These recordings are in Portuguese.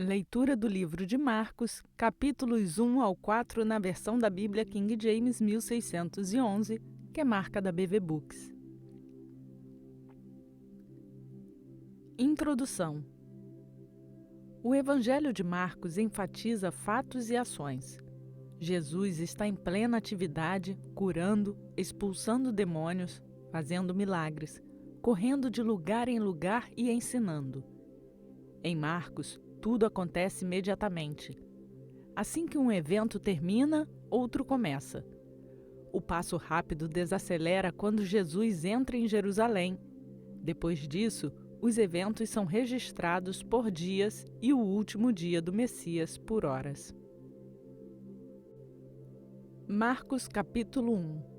Leitura do livro de Marcos, capítulos 1 ao 4 na versão da Bíblia King James 1611, que é marca da BV Books. Introdução. O Evangelho de Marcos enfatiza fatos e ações. Jesus está em plena atividade, curando, expulsando demônios, fazendo milagres, correndo de lugar em lugar e ensinando. Em Marcos, tudo acontece imediatamente. Assim que um evento termina, outro começa. O passo rápido desacelera quando Jesus entra em Jerusalém. Depois disso, os eventos são registrados por dias e o último dia do Messias por horas. Marcos capítulo 1.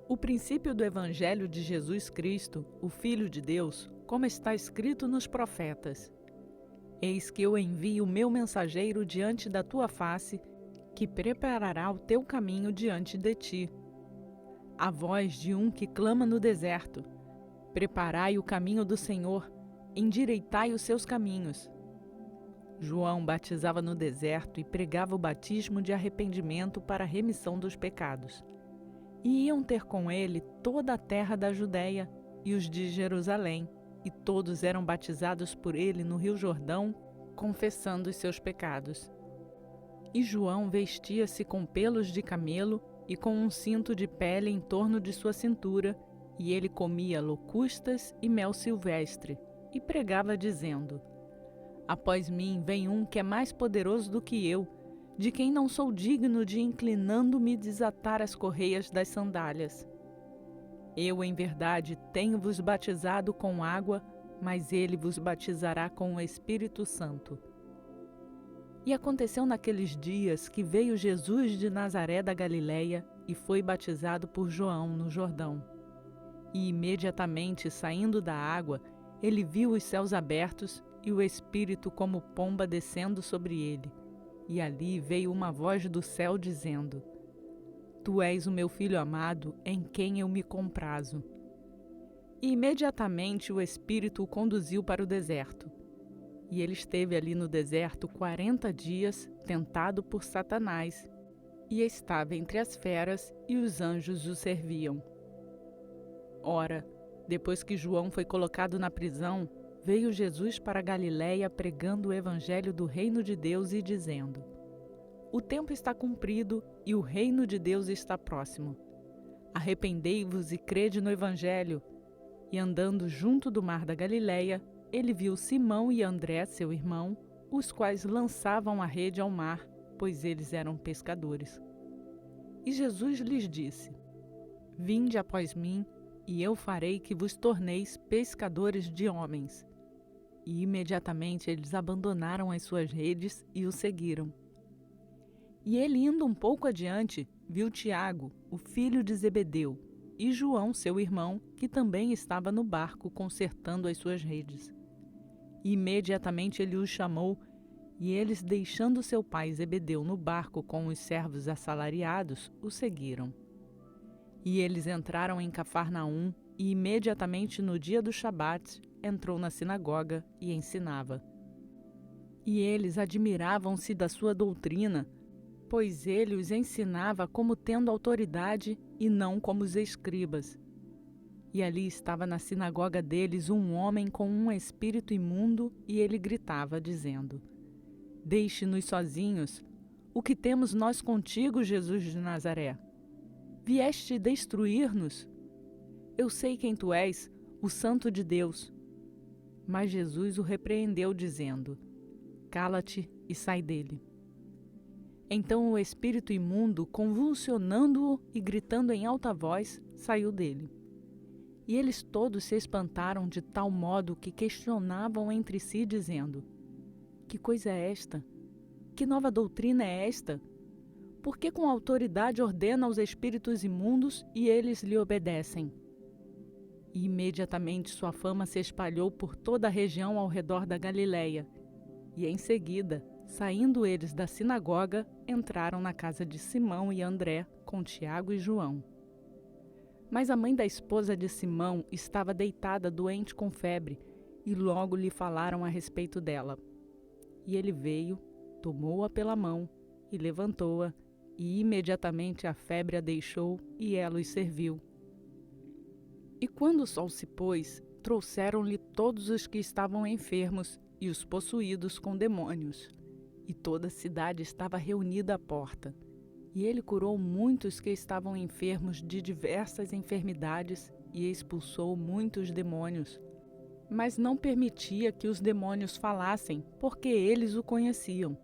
O princípio do Evangelho de Jesus Cristo, o Filho de Deus, como está escrito nos profetas: Eis que eu envio o meu mensageiro diante da tua face, que preparará o teu caminho diante de ti. A voz de um que clama no deserto: Preparai o caminho do Senhor, endireitai os seus caminhos. João batizava no deserto e pregava o batismo de arrependimento para a remissão dos pecados. E iam ter com ele toda a terra da Judéia e os de Jerusalém, e todos eram batizados por ele no Rio Jordão, confessando os seus pecados. E João vestia-se com pelos de camelo e com um cinto de pele em torno de sua cintura, e ele comia locustas e mel silvestre, e pregava dizendo: Após mim vem um que é mais poderoso do que eu, de quem não sou digno de, inclinando-me, desatar as correias das sandálias. Eu, em verdade, tenho-vos batizado com água, mas ele vos batizará com o Espírito Santo. E aconteceu naqueles dias que veio Jesus de Nazaré da Galileia e foi batizado por João no Jordão. E imediatamente, saindo da água, ele viu os céus abertos e o Espírito como pomba descendo sobre ele. E ali veio uma voz do céu dizendo: Tu és o meu filho amado, em quem eu me comprazo. E imediatamente o Espírito o conduziu para o deserto. E ele esteve ali no deserto 40 dias, tentado por Satanás, e estava entre as feras, e os anjos o serviam. Ora, depois que João foi colocado na prisão, veio Jesus para a Galiléia pregando o evangelho do reino de Deus e dizendo: O tempo está cumprido e o reino de Deus está próximo. Arrependei-vos e crede no evangelho. E andando junto do mar da Galiléia, ele viu Simão e André, seu irmão, os quais lançavam a rede ao mar, pois eles eram pescadores. E Jesus lhes disse: Vinde após mim, e eu farei que vos torneis pescadores de homens. E imediatamente eles abandonaram as suas redes e o seguiram. E ele, indo um pouco adiante, viu Tiago, o filho de Zebedeu, e João, seu irmão, que também estava no barco consertando as suas redes. E imediatamente ele os chamou, e eles, deixando seu pai Zebedeu no barco com os servos assalariados, o seguiram. E eles entraram em Cafarnaum, e imediatamente no dia do Shabat entrou na sinagoga e ensinava. E eles admiravam-se da sua doutrina, pois ele os ensinava como tendo autoridade e não como os escribas. E ali estava na sinagoga deles um homem com um espírito imundo, e ele gritava, dizendo: Deixe-nos sozinhos. O que temos nós contigo, Jesus de Nazaré? Vieste destruir-nos? Eu sei quem tu és, o Santo de Deus. Mas Jesus o repreendeu, dizendo: Cala-te e sai dele. Então o espírito imundo, convulsionando-o e gritando em alta voz, saiu dele. E eles todos se espantaram de tal modo que questionavam entre si, dizendo: Que coisa é esta? Que nova doutrina é esta? Por que com autoridade ordena aos espíritos imundos e eles lhe obedecem? E imediatamente sua fama se espalhou por toda a região ao redor da Galileia. E em seguida, saindo eles da sinagoga, entraram na casa de Simão e André, com Tiago e João. Mas a mãe da esposa de Simão estava deitada doente com febre, e logo lhe falaram a respeito dela. E ele veio, tomou-a pela mão e levantou-a, e imediatamente a febre a deixou e ela os serviu. E quando o sol se pôs, trouxeram-lhe todos os que estavam enfermos e os possuídos com demônios. E toda a cidade estava reunida à porta. E ele curou muitos que estavam enfermos de diversas enfermidades e expulsou muitos demônios. Mas não permitia que os demônios falassem, porque eles o conheciam.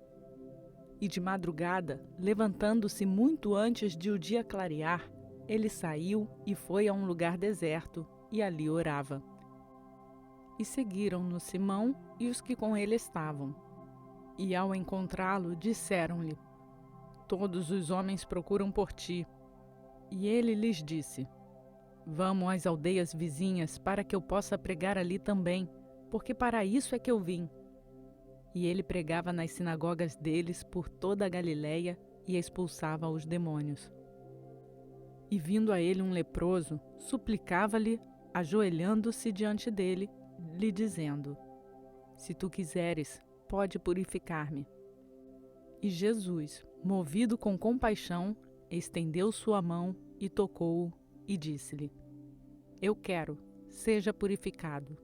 E de madrugada, levantando-se muito antes de o dia clarear, ele saiu e foi a um lugar deserto, e ali orava. E seguiram-no Simão e os que com ele estavam. E ao encontrá-lo, disseram-lhe: Todos os homens procuram por ti. E ele lhes disse: Vamos às aldeias vizinhas, para que eu possa pregar ali também, porque para isso é que eu vim. E ele pregava nas sinagogas deles por toda a Galiléia e expulsava os demônios. E vindo a ele um leproso, suplicava-lhe, ajoelhando-se diante dele, lhe dizendo: Se tu quiseres, pode purificar-me. E Jesus, movido com compaixão, estendeu sua mão e tocou-o e disse-lhe: Eu quero, seja purificado.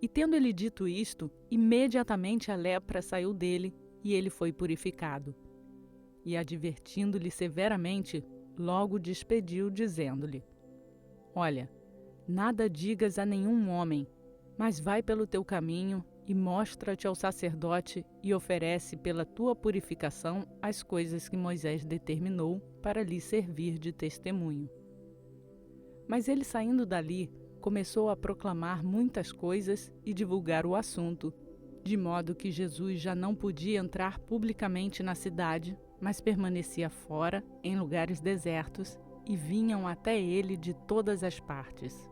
E tendo ele dito isto, imediatamente a lepra saiu dele e ele foi purificado. E advertindo-lhe severamente, logo despediu, dizendo-lhe: Olha, nada digas a nenhum homem, mas vai pelo teu caminho e mostra-te ao sacerdote e oferece pela tua purificação as coisas que Moisés determinou para lhe servir de testemunho. Mas ele, saindo dali, começou a proclamar muitas coisas e divulgar o assunto, de modo que Jesus já não podia entrar publicamente na cidade, mas permanecia fora, em lugares desertos, e vinham até ele de todas as partes.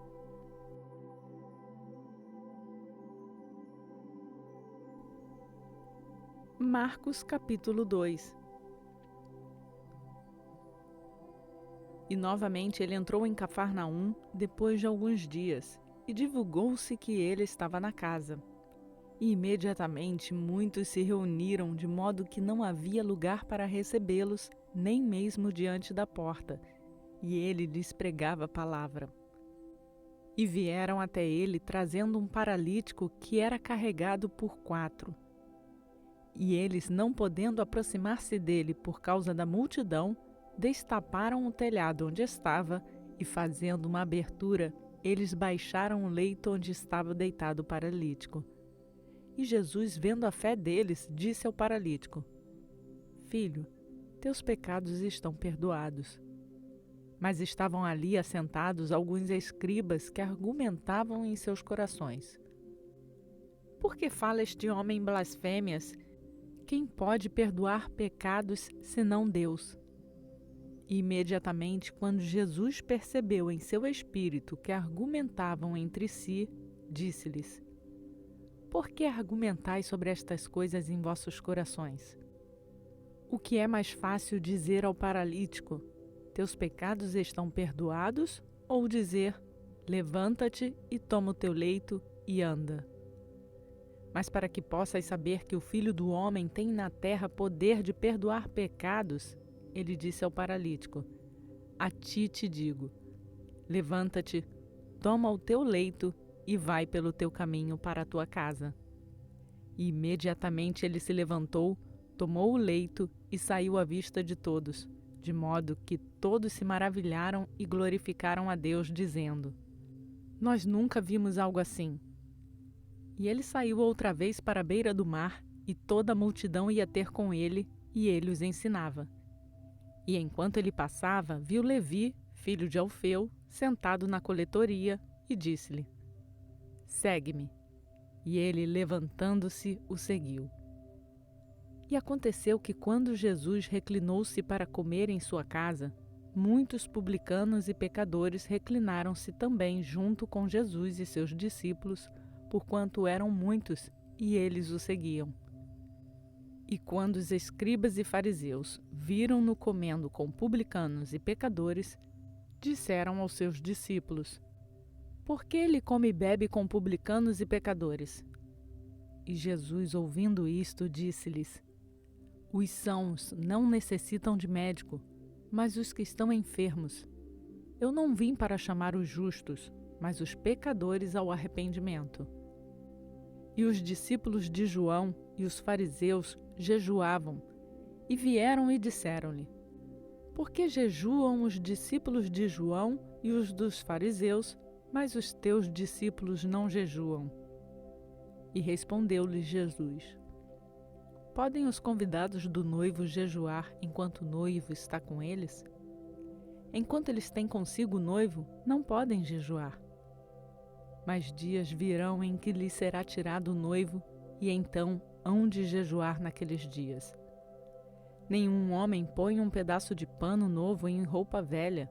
Marcos capítulo 2. E novamente ele entrou em Cafarnaum depois de alguns dias, e divulgou-se que ele estava na casa. E imediatamente muitos se reuniram, de modo que não havia lugar para recebê-los, nem mesmo diante da porta, e ele lhes pregava a palavra. E vieram até ele trazendo um paralítico que era carregado por 4. E eles, não podendo aproximar-se dele por causa da multidão, destaparam o telhado onde estava e, fazendo uma abertura, eles baixaram o leito onde estava deitado o paralítico. E Jesus, vendo a fé deles, disse ao paralítico: Filho, teus pecados estão perdoados. Mas estavam ali assentados alguns escribas que argumentavam em seus corações: Por que fala este homem blasfêmias? Quem pode perdoar pecados senão Deus? E imediatamente, quando Jesus percebeu em seu espírito que argumentavam entre si, disse-lhes: Por que argumentais sobre estas coisas em vossos corações? O que é mais fácil dizer ao paralítico: Teus pecados estão perdoados? Ou dizer: Levanta-te e toma o teu leito e anda? Mas para que possas saber que o Filho do Homem tem na terra poder de perdoar pecados, ele disse ao paralítico: A ti te digo, levanta-te, toma o teu leito e vai pelo teu caminho para a tua casa. E imediatamente ele se levantou, tomou o leito e saiu à vista de todos, de modo que todos se maravilharam e glorificaram a Deus, dizendo: Nós nunca vimos algo assim. E ele saiu outra vez para a beira do mar, e toda a multidão ia ter com ele, e ele os ensinava. E enquanto ele passava, viu Levi, filho de Alfeu, sentado na coletoria, e disse-lhe: Segue-me. E ele, levantando-se, o seguiu. E aconteceu que, quando Jesus reclinou-se para comer em sua casa, muitos publicanos e pecadores reclinaram-se também junto com Jesus e seus discípulos, porquanto eram muitos, e eles o seguiam. E quando os escribas e fariseus viram-no comendo com publicanos e pecadores, disseram aos seus discípulos: Por que ele come e bebe com publicanos e pecadores? E Jesus, ouvindo isto, disse-lhes: Os sãos não necessitam de médico, mas os que estão enfermos. Eu não vim para chamar os justos, mas os pecadores ao arrependimento. E os discípulos de João e os fariseus jejuavam, e vieram e disseram-lhe: Por que jejuam os discípulos de João e os dos fariseus, mas os teus discípulos não jejuam? E respondeu-lhes Jesus: Podem os convidados do noivo jejuar enquanto o noivo está com eles? Enquanto eles têm consigo o noivo, não podem jejuar. Mas dias virão em que lhes será tirado o noivo, e então hão de jejuar naqueles dias. Nenhum homem põe um pedaço de pano novo em roupa velha.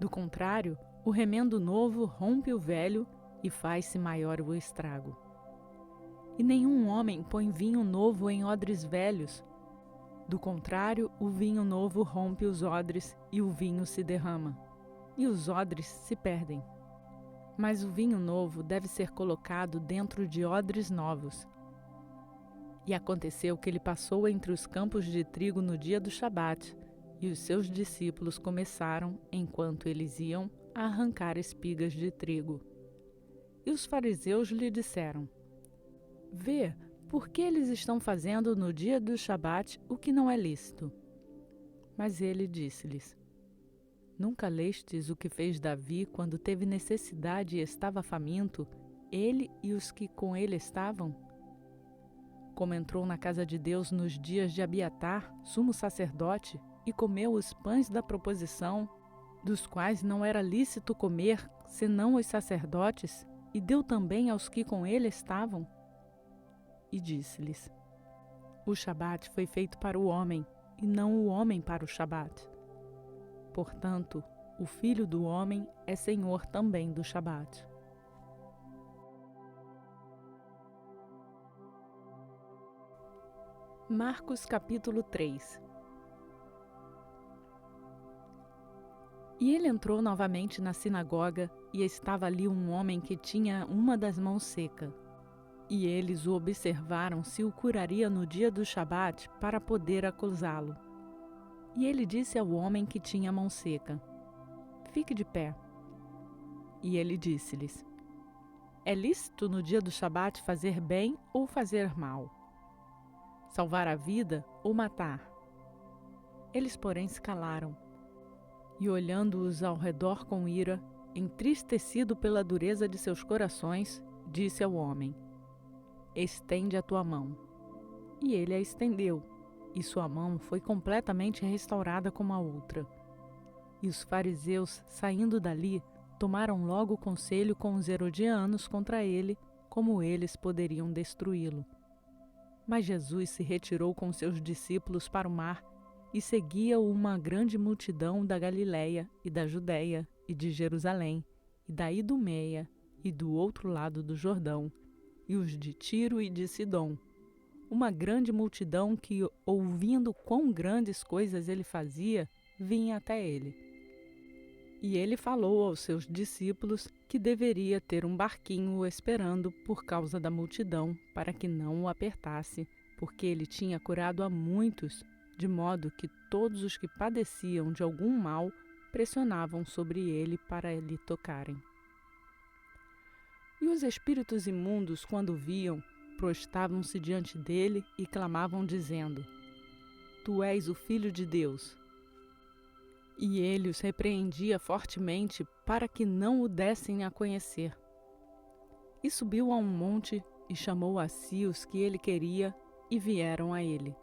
Do contrário, o remendo novo rompe o velho e faz-se maior o estrago. E nenhum homem põe vinho novo em odres velhos. Do contrário, o vinho novo rompe os odres e o vinho se derrama, e os odres se perdem. Mas o vinho novo deve ser colocado dentro de odres novos. E aconteceu que ele passou entre os campos de trigo no dia do Shabat, e os seus discípulos começaram, enquanto eles iam, a arrancar espigas de trigo. E os fariseus lhe disseram: Vê, por que eles estão fazendo no dia do Shabat o que não é lícito? Mas ele disse-lhes: Nunca lestes o que fez Davi quando teve necessidade e estava faminto, ele e os que com ele estavam? Como entrou na casa de Deus nos dias de Abiatar, sumo sacerdote, e comeu os pães da proposição, dos quais não era lícito comer, senão os sacerdotes, e deu também aos que com ele estavam? E disse-lhes: O Shabat foi feito para o homem, e não o homem para o Shabat. Portanto, o Filho do Homem é Senhor também do Shabat. Marcos capítulo 3. E ele entrou novamente na sinagoga, e estava ali um homem que tinha uma das mãos seca. E eles o observaram se o curaria no dia do Shabat para poder acusá-lo. E ele disse ao homem que tinha a mão seca: Fique de pé. E ele disse-lhes: É lícito no dia do Shabat fazer bem ou fazer mal? Salvar a vida ou matar? Eles, porém, se calaram. E olhando-os ao redor com ira, entristecido pela dureza de seus corações, disse ao homem: Estende a tua mão. E ele a estendeu, e sua mão foi completamente restaurada como a outra. E os fariseus, saindo dali, tomaram logo conselho com os herodianos contra ele, como eles poderiam destruí-lo. Mas Jesus se retirou com seus discípulos para o mar, e seguia-o uma grande multidão da Galiléia e da Judéia e de Jerusalém, e da Idumeia e do outro lado do Jordão, e os de Tiro e de Sidom. Uma grande multidão que, ouvindo quão grandes coisas ele fazia, vinha até ele. E ele falou aos seus discípulos que deveria ter um barquinho o esperando por causa da multidão, para que não o apertasse, porque ele tinha curado a muitos, de modo que todos os que padeciam de algum mal pressionavam sobre ele para lhe tocarem. E os espíritos imundos, quando viam, prostravam-se diante dele e clamavam, dizendo: Tu és o Filho de Deus. E ele os repreendia fortemente para que não o dessem a conhecer. E subiu a um monte e chamou a si os que ele queria, e vieram a ele.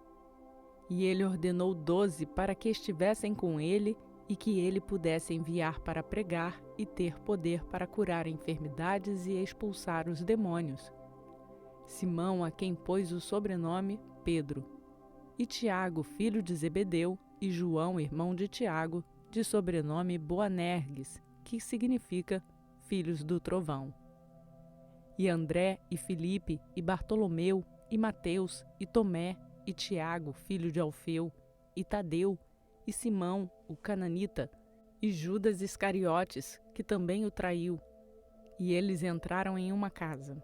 E ele ordenou 12 para que estivessem com ele e que ele pudesse enviar para pregar e ter poder para curar enfermidades e expulsar os demônios. Simão, a quem pôs o sobrenome Pedro, e Tiago, filho de Zebedeu, e João, irmão de Tiago, de sobrenome Boanerges, que significa filhos do trovão. E André, e Filipe, e Bartolomeu, e Mateus, e Tomé, e Tiago, filho de Alfeu, e Tadeu, e Simão, o cananita, e Judas Iscariotes, que também o traiu, E eles entraram em uma casa.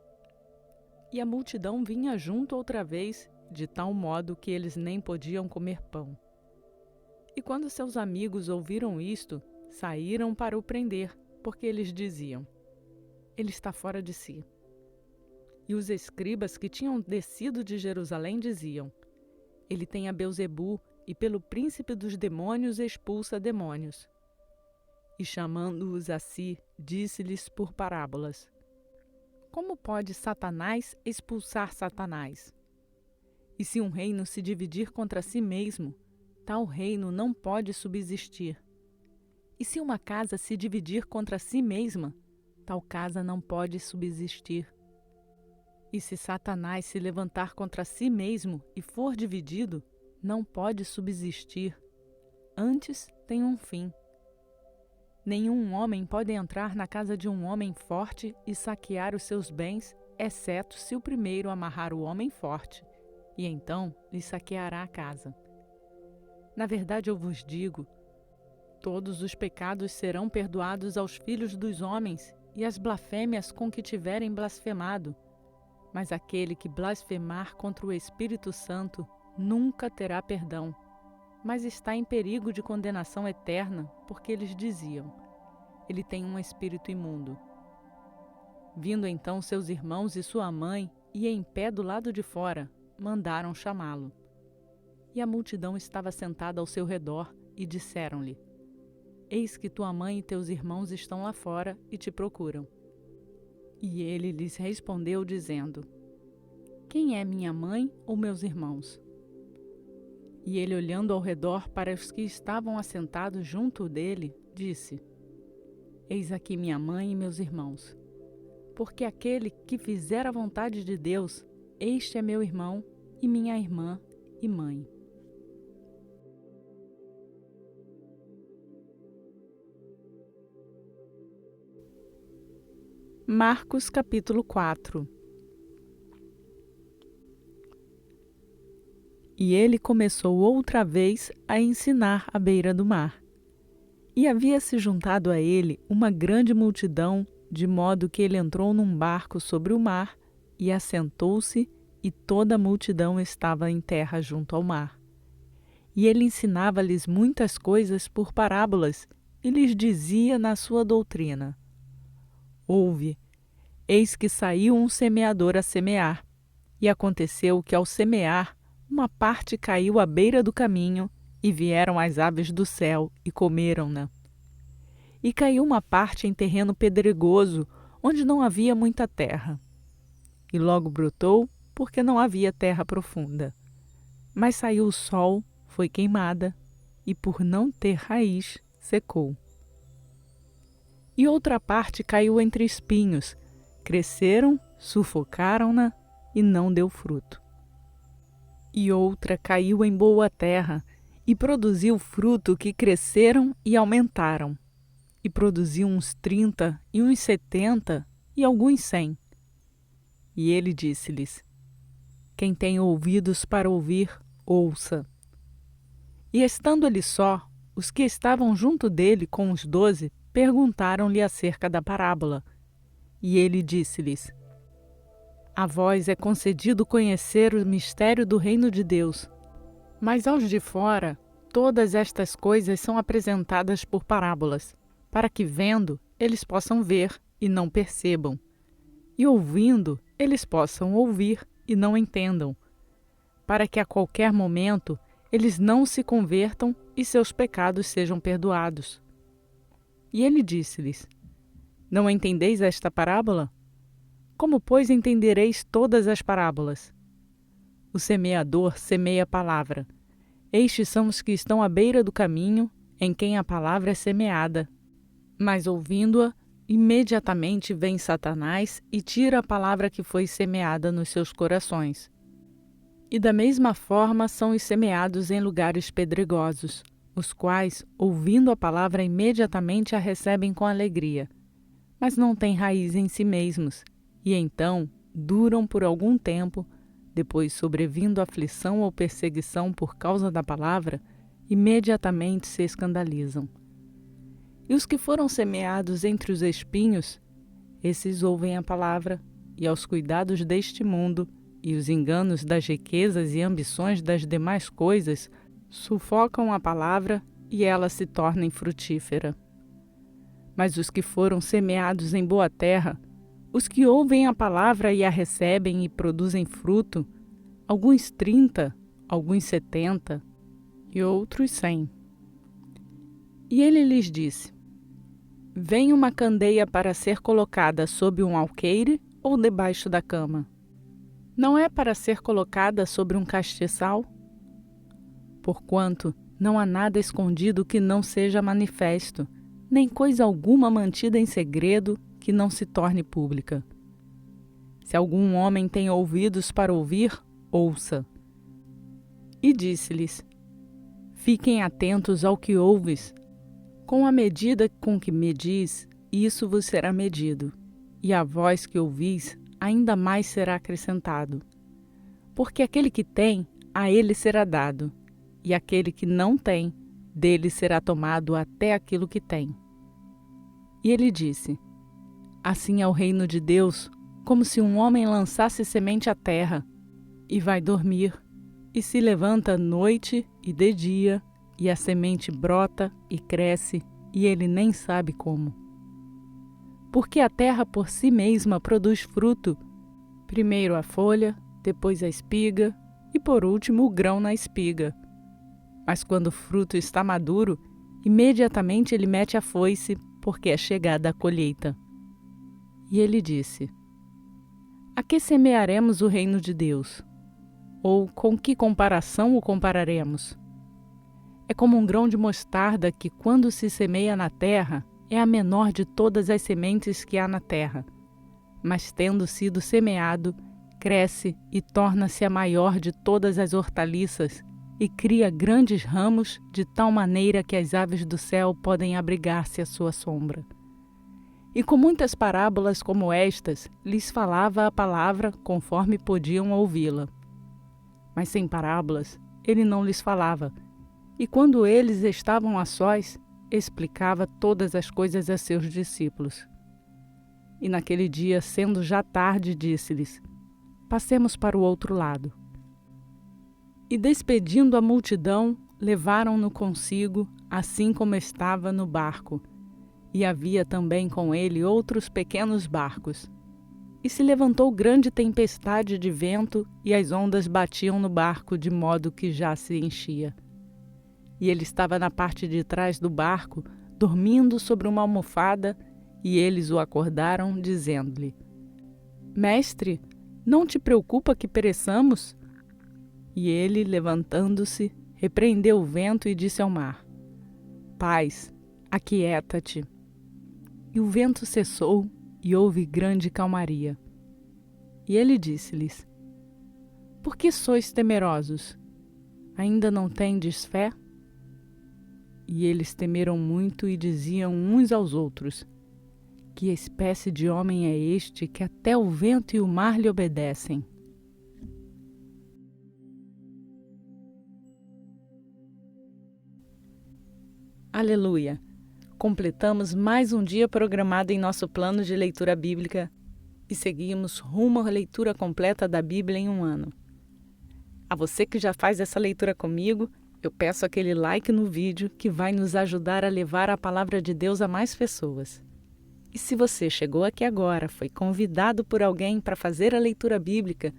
E a multidão vinha junto outra vez, de tal modo que eles nem podiam comer pão. E quando seus amigos ouviram isto, saíram para o prender, porque eles diziam: ele está fora de si. E os escribas que tinham descido de Jerusalém diziam: ele tem a Belzebu, e pelo príncipe dos demônios expulsa demônios. E chamando-os a si, disse-lhes por parábolas: como pode Satanás expulsar Satanás? E se um reino se dividir contra si mesmo, tal reino não pode subsistir. E se uma casa se dividir contra si mesma, tal casa não pode subsistir. E se Satanás se levantar contra si mesmo e for dividido, não pode subsistir. Antes tem um fim. Nenhum homem pode entrar na casa de um homem forte e saquear os seus bens, exceto se o primeiro amarrar o homem forte, e então lhe saqueará a casa. Na verdade, eu vos digo, todos os pecados serão perdoados aos filhos dos homens e as blasfêmias com que tiverem blasfemado, mas aquele que blasfemar contra o Espírito Santo nunca terá perdão, mas está em perigo de condenação eterna, porque eles diziam: ele tem um espírito imundo. Vindo então seus irmãos e sua mãe, e em pé do lado de fora, mandaram chamá-lo. E a multidão estava sentada ao seu redor, e disseram-lhe: eis que tua mãe e teus irmãos estão lá fora e te procuram. E ele lhes respondeu, dizendo: quem é minha mãe ou meus irmãos? E ele, olhando ao redor para os que estavam assentados junto dele, disse: eis aqui minha mãe e meus irmãos. Porque aquele que fizer a vontade de Deus, este é meu irmão e minha irmã e mãe. Marcos capítulo 4. E ele começou outra vez a ensinar à beira do mar. E havia-se juntado a ele uma grande multidão, de modo que ele entrou num barco sobre o mar e assentou-se, e toda a multidão estava em terra junto ao mar. E ele ensinava-lhes muitas coisas por parábolas, e lhes dizia na sua doutrina: ouve, eis que saiu um semeador a semear. E aconteceu que, ao semear, uma parte caiu à beira do caminho, e vieram as aves do céu e comeram-na. E caiu uma parte em terreno pedregoso, onde não havia muita terra. E logo brotou, porque não havia terra profunda. Mas saiu o sol, foi queimada, e por não ter raiz, secou. E outra parte caiu entre espinhos, cresceram, sufocaram-na, e não deu fruto. E outra caiu em boa terra, e produziu fruto que cresceram e aumentaram. E produziu uns 30, e uns 70, e alguns 100. E ele disse-lhes: quem tem ouvidos para ouvir, ouça. E estando ele só, os que estavam junto dele com os 12 perguntaram-lhe acerca da parábola. E ele disse-lhes: a vós é concedido conhecer o mistério do reino de Deus, mas aos de fora todas estas coisas são apresentadas por parábolas, para que vendo eles possam ver e não percebam, e ouvindo eles possam ouvir e não entendam, para que a qualquer momento eles não se convertam e seus pecados sejam perdoados. E ele disse-lhes: não entendeis esta parábola? Como, pois, entendereis todas as parábolas? O semeador semeia a palavra. Estes são os que estão à beira do caminho, em quem a palavra é semeada. Mas ouvindo-a, imediatamente vem Satanás e tira a palavra que foi semeada nos seus corações. E da mesma forma são os semeados em lugares pedregosos, os quais, ouvindo a palavra, imediatamente a recebem com alegria, mas não têm raiz em si mesmos, e então duram por algum tempo. Depois, sobrevindo aflição ou perseguição por causa da palavra, imediatamente se escandalizam. E os que foram semeados entre os espinhos, Esses ouvem a palavra e aos cuidados deste mundo e os enganos das riquezas e ambições das demais coisas sufocam a palavra e ela se torna infrutífera. Mas os que foram semeados em boa terra, os que ouvem a palavra e a recebem e produzem fruto, alguns 30, alguns 70 e outros 100. E ele lhes disse: Vem uma candeia para ser colocada sob um alqueire ou debaixo da cama? Não é para ser colocada sobre um castiçal? Porquanto não há nada escondido que não seja manifesto, nem coisa alguma mantida em segredo que não se torne pública. Se algum homem tem ouvidos para ouvir, ouça. E disse-lhes: Fiquem atentos ao que ouves. Com a medida com que medis, isso vos será medido, e a vós que ouvis, ainda mais será acrescentado. Porque aquele que tem, a ele será dado, e aquele que não tem, dele será tomado até aquilo que tem. E ele disse: Assim é o reino de Deus, como se um homem lançasse semente à terra, e vai dormir, e se levanta noite e de dia, e a semente brota e cresce, e ele nem sabe como. Porque a terra por si mesma produz fruto, primeiro a folha, depois a espiga, e por último o grão na espiga. Mas quando o fruto está maduro, imediatamente ele mete a foice, porque é chegada a colheita. E ele disse: A que semearemos o reino de Deus? Ou com que comparação o compararemos? É como um grão de mostarda que, quando se semeia na terra, é a menor de todas as sementes que há na terra. Mas, tendo sido semeado, cresce e torna-se a maior de todas as hortaliças e cria grandes ramos de tal maneira que as aves do céu podem abrigar-se à sua sombra. E com muitas parábolas como estas, lhes falava a palavra conforme podiam ouvi-la. Mas sem parábolas, ele não lhes falava, e quando eles estavam a sós, explicava todas as coisas a seus discípulos. E naquele dia, sendo já tarde, disse-lhes: Passemos para o outro lado. E despedindo a multidão, levaram-no consigo, assim como estava no barco. E havia também com ele outros pequenos barcos. E se levantou grande tempestade de vento, e as ondas batiam no barco, de modo que já se enchia. E ele estava na parte de trás do barco, dormindo sobre uma almofada, e eles o acordaram, dizendo-lhe: Mestre, não te preocupa que pereçamos? E ele, levantando-se, repreendeu o vento e disse ao mar: Paz, aquieta-te. E o vento cessou, e houve grande calmaria. E ele disse-lhes: Por que sois temerosos? Ainda não tendes fé? E eles temeram muito e diziam uns aos outros: Que espécie de homem é este que até o vento e o mar lhe obedecem? Aleluia! Completamos mais um dia programado em nosso plano de leitura bíblica e seguimos rumo à leitura completa da Bíblia em um ano. A você que já faz essa leitura comigo, eu peço aquele like no vídeo que vai nos ajudar a levar a palavra de Deus a mais pessoas. E se você chegou aqui agora, foi convidado por alguém para fazer a leitura bíblica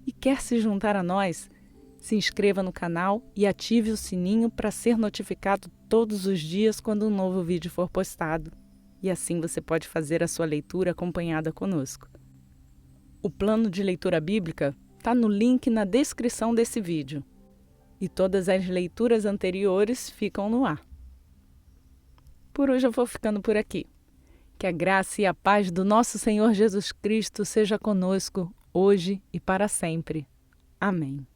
e quer se juntar a nós, se inscreva no canal e ative o sininho para ser notificado todos os dias quando um novo vídeo for postado. E assim você pode fazer a sua leitura acompanhada conosco. O plano de leitura bíblica está no link na descrição desse vídeo. E todas as leituras anteriores ficam no ar. Por hoje eu vou ficando por aqui. Que a graça e a paz do nosso Senhor Jesus Cristo seja conosco, hoje e para sempre. Amém.